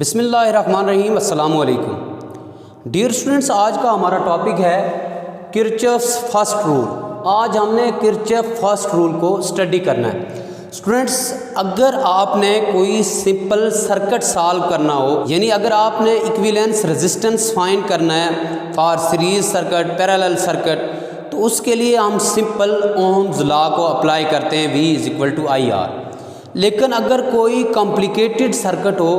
बिस्मिल्लाहिर्रहमानिर्रहीम अस्सलाम वालेकुम। डियर स्टूडेंट्स, आज का हमारा टॉपिक है किरचॉफ्स फर्स्ट रूल। आज हमने किरचॉफ फर्स्ट रूल को स्टडी करना है। स्टूडेंट्स, अगर आपने कोई सिंपल सर्किट सॉल्व करना हो, यानी अगर आपने इक्विवेलेंस रेजिस्टेंस फाइंड करना है for series circuit, parallel circuit, तो उसके लिए हम सिंपल ओम्स लॉ को अप्लाई करते हैं, V = IR। लेकिन अगर कोई कॉम्प्लिकेटेड सर्किट हो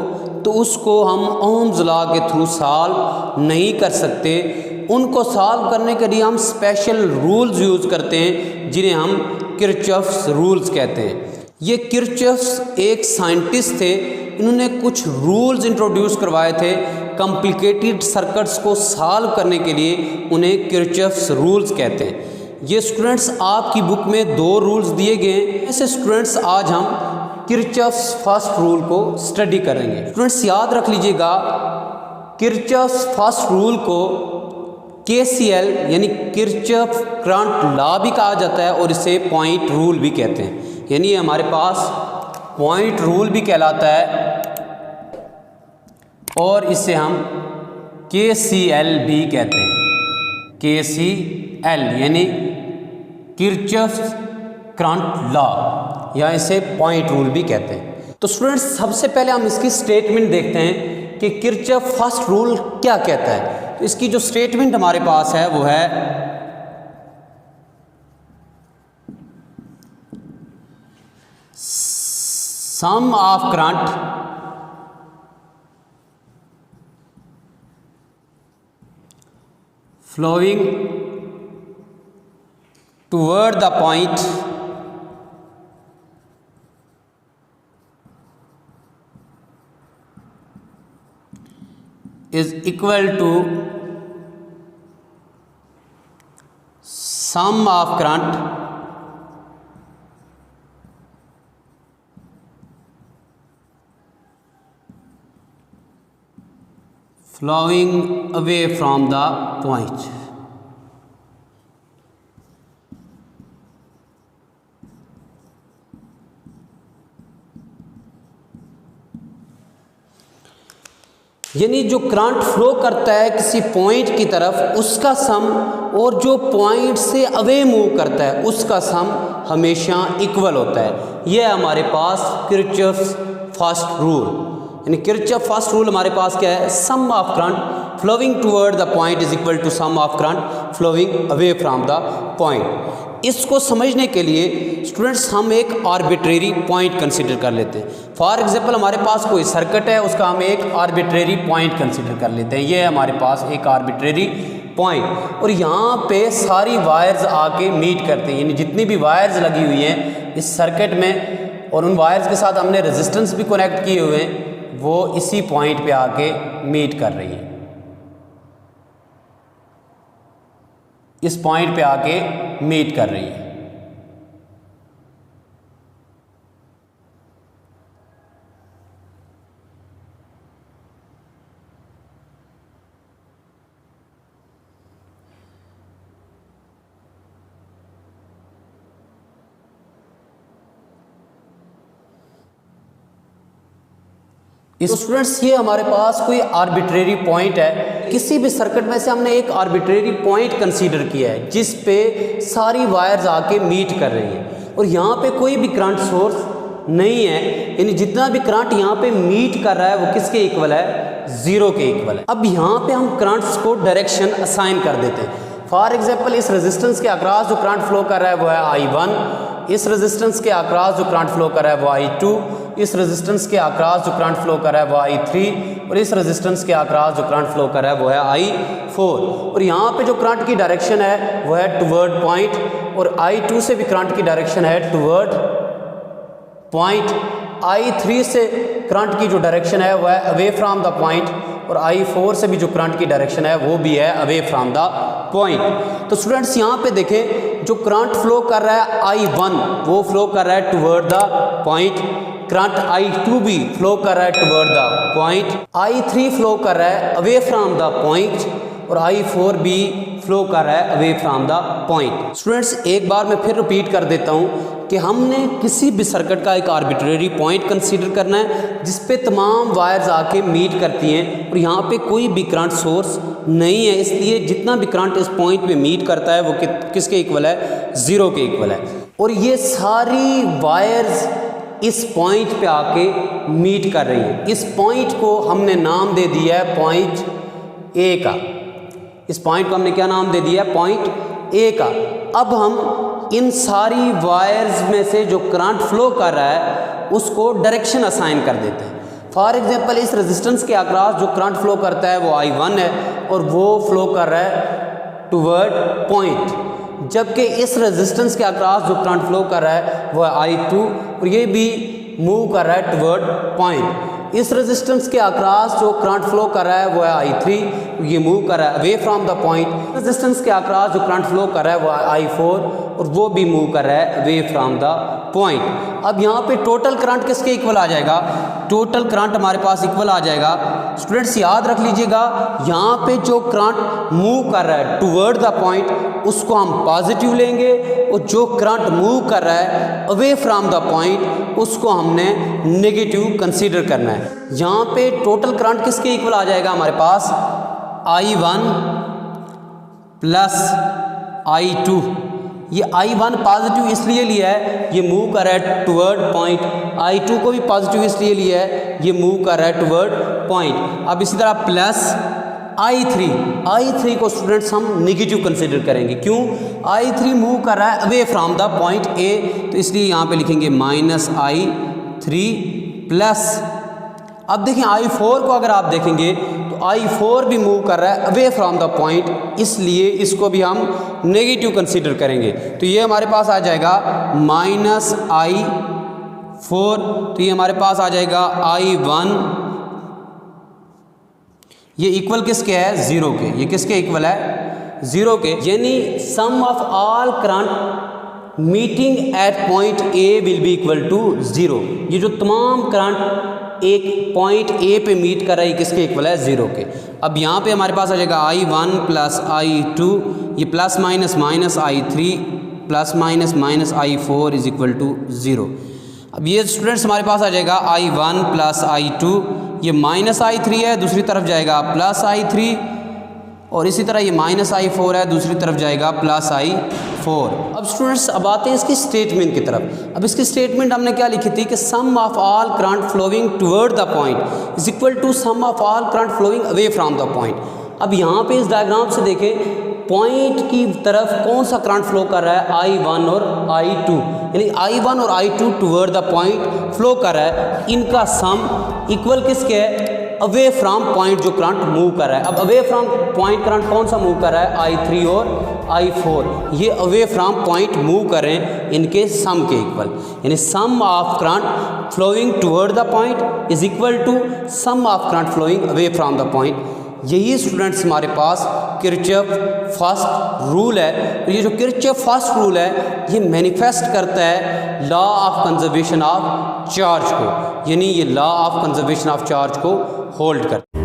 तो उसको हम ओम्स लॉ के थ्रू सॉल्व नहीं कर सकते। उनको सॉल्व करने के लिए हम स्पेशल रूल्स यूज़ करते हैं जिन्हें हम किरचॉफ्स रूल्स कहते हैं। ये किरचॉफ्स एक साइंटिस्ट थे, इन्होंने कुछ रूल्स इंट्रोड्यूस करवाए थे कॉम्प्लिकेटेड सर्किट्स को सॉल्व करने के लिए, उन्हें किरचॉफ्स रूल्स कहते हैं। ये स्टूडेंट्स आपकी बुक में 2 रूल्स दिए गए हैं। ऐसे स्टूडेंट्स आज हम किरचॉफ्स फर्स्ट रूल को स्टडी करेंगे। स्टूडेंट्स याद रख लीजिएगा, किरचॉफ्स फर्स्ट रूल को KCL यानी किरचॉफ करंट लॉ भी कहा जाता है और इसे पॉइंट रूल भी कहते हैं। यानी हमारे पास पॉइंट रूल भी कहलाता है और इसे हम KCL भी कहते हैं। KCL यानी किरचॉफ्स करंट लॉ, या इसे पॉइंट रूल भी कहते हैं। तो स्टूडेंट्स, सबसे पहले हम इसकी स्टेटमेंट देखते हैं कि किरचॉफ फर्स्ट रूल क्या कहता है। तो इसकी जो स्टेटमेंट हमारे पास है वो है sum of current flowing toward the point is equal to sum of current flowing away from the point। यानी जो करंट फ्लो करता है किसी पॉइंट की तरफ, उसका सम, और जो पॉइंट से अवे मूव करता है उसका सम हमेशा इक्वल होता है। यह हमारे पास किरचॉफ्स फर्स्ट रूल। यानी किरचॉफ फर्स्ट रूल हमारे पास क्या है? Sum of current flowing toward the point is equal to sum of current flowing away from the point. इसको समझने के लिए स्टूडेंट्स हम एक आर्बिट्रेरी पॉइंट कंसीडर कर लेते हैं। फॉर एग्जांपल, हमारे पास कोई सर्किट है, उसका हम एक आर्बिट्रेरी पॉइंट कंसीडर कर लेते हैं। ये है हमारे पास एक आर्बिट्रेरी पॉइंट, और यहाँ पे सारी वायर्स आके मीट करते हैं। यानी जितनी भी वायर्स लगी हुई हैं इस सर्किट में, और उन वायर्स के साथ हमने रेजिस्टेंस भी कनेक्ट किए हुए हैं, वो इसी पॉइंट पे आके मीट कर रही है। इस पॉइंट पे आके मीट कर रही है। तो स्टूडेंट्स, ये हमारे पास कोई आर्बिट्रेरी पॉइंट है। किसी भी सर्किट में से हमने एक आर्बिट्रेरी पॉइंट कंसीडर किया है जिस पे सारी वायर्स आके मीट कर रही हैं, और यहाँ पे कोई भी करंट सोर्स नहीं है। यानी जितना भी करंट यहाँ पे मीट कर रहा है वो किसके इक्वल है? 0 के इक्वल है। अब यहाँ पे हम करंट्स को डायरेक्शन असाइन कर देते हैं। फॉर एग्जाम्पल, इस रेजिस्टेंस के अक्रॉस जो करंट फ्लो कर रहा है वो है I1, इस रेजिस्टेंस के अक्रॉस जो करंट फ्लो कर रहा है वो I2, इस रेजिस्टेंस के अक्रॉस जो करंट फ्लो कर रहा है वो I3, और इस रेजिस्टेंस के अक्रॉस जो करंट फ्लो कर रहा है वो है I4। और यहाँ पे जो करंट की डायरेक्शन है वो है टुवर्ड पॉइंट, और I2 से भी करंट की डायरेक्शन है टुवर्ड पॉइंट। I3 से करंट की जो डायरेक्शन है वो है अवे फ्रॉम द पॉइंट, और I4 से भी जो करंट की डायरेक्शन है वो भी है अवे फ्रॉम द पॉइंट। तो स्टूडेंट्स, यहाँ पे देखें, जो करंट फ्लो कर रहा है I1 वो फ्लो कर रहा है toward the point, current I2 भी फ्लो कर रहा है toward the point, I3 flow कर रहा है अवे फ्रॉम द पॉइंट, और I4 भी फ्लो कर रहा है away from the point. Students एक बार मैं फिर रिपीट कर देता हूँ कि हमने किसी भी सर्किट का एक आर्बिट्रेरी पॉइंट कंसीडर करना है जिस पे तमाम वायर्स आके मीट करती हैं और यहाँ पे कोई भी करंट सोर्स नहीं है, इसलिए जितना भी करंट इस पॉइंट पे मीट करता है वो किसके इक्वल है, 0 के इक्वल है। और ये सारी वायर्स इस पॉइंट पे आके मीट कर रही है। इस पॉइंट को हमने नाम दे दिया है पॉइंट ए का। इस पॉइंट को हमने क्या नाम दे दिया है, पॉइंट ए का। अब हम इन सारी वायर्स में से जो करंट फ्लो कर रहा है उसको डायरेक्शन असाइन कर देते हैं। फॉर एग्जांपल इस रेजिस्टेंस के अक्रॉस जो करंट फ्लो करता है वो I1 है और वो फ्लो कर रहा है टुवर्ड पॉइंट, जबकि इस रेजिस्टेंस के अक्रॉस जो करंट फ्लो कर रहा है वो I2 और ये भी मूव कर रहा है टुवर्ड पॉइंट। इस रेजिस्टेंस के अक्रॉस जो करंट फ्लो कर रहा है वो है I3, ये मूव कर रहा है away from the point. Resistance के अक्रॉस जो करंट फ्लो कर रहा है वो है I4 और वो भी मूव कर रहा है अवे फ्रॉम द पॉइंट। अब यहाँ पे टोटल करंट किसके इक्वल आ जाएगा, टोटल करंट हमारे पास इक्वल आ जाएगा। स्टूडेंट्स याद रख लीजिएगा, यहाँ पे जो करंट मूव कर रहा है टुवर्ड द पॉइंट उसको हम पॉजिटिव लेंगे और जो करंट मूव कर रहा है अवे फ्रॉम द पॉइंट उसको हमने नेगेटिव कंसीडर करना है। यहाँ पे टोटल करंट किसके इक्वल आ जाएगा हमारे पास, I1 प्लस I2। ये I1 पॉजिटिव इसलिए लिया है, ये मूव कर रहा है टुवर्ड पॉइंट। I2 को भी पॉजिटिव इसलिए लिया है, ये मूव कर रहा है टुवर्ड पॉइंट। अब इसी तरह प्लस I3 को स्टूडेंट्स हम नेगेटिव कंसीडर करेंगे। क्यों, I3 मूव कर रहा है away from the point A, तो इसलिए यहाँ पे लिखेंगे -I3 प्लस। अब देखिए I4 को अगर आप देखेंगे तो I4 भी मूव कर रहा है अवे फ्रॉम द पॉइंट, इसलिए इसको भी हम नेगेटिव कंसीडर करेंगे। तो ये हमारे पास आ जाएगा -I4, तो ये हमारे पास आ जाएगा I1, ये इक्वल किसके है, 0 के। ये किसके इक्वल है, 0 के। यानी sum of all current meeting at point A will be equal to 0। ये जो तमाम करंट एक पॉइंट ए पे मीट कर रहा है किसके इक्वल है, 0 के। अब यहाँ पे हमारे पास आ जाएगा I1 प्लस I2, ये plus minus minus I3 plus minus minus I4 is equal to 0। अब ये स्टूडेंट्स हमारे पास आ जाएगा I1 प्लस I2, ये माइनस I3 है, दूसरी तरफ जाएगा प्लस I3, और इसी तरह ये माइनस I4 है, दूसरी तरफ जाएगा प्लस I4। अब स्टूडेंट्स अब आते हैं इसकी स्टेटमेंट की तरफ। अब इसकी स्टेटमेंट हमने क्या लिखी थी कि sum of all current flowing toward the point is equal to sum of all current flowing away from the point. अब यहाँ पे इस डायग्राम से देखें पॉइंट की तरफ कौन सा करंट फ्लो कर रहा है, I1 और I2, यानी I1 और I2 toward the point flow कर रहा है। इनका सम इक्वल किसके है, अवे फ्रॉम पॉइंट जो करंट मूव कर रहा है। अब अवे फ्रॉम पॉइंट करंट कौन सा मूव कर रहा है, I3 और I4, ये अवे फ्रॉम पॉइंट मूव कर रहे हैं, इनके सम के इक्वल। यानी sum of current flowing toward the point is equal to sum of current flowing away from the point. यही स्टूडेंट्स हमारे पास किरचॉफ फर्स्ट रूल है। तो ये जो किरचॉफ फर्स्ट रूल है ये मैनिफेस्ट करता है law of conservation of charge को, यानी ये law of conservation of charge को होल्ड करता है।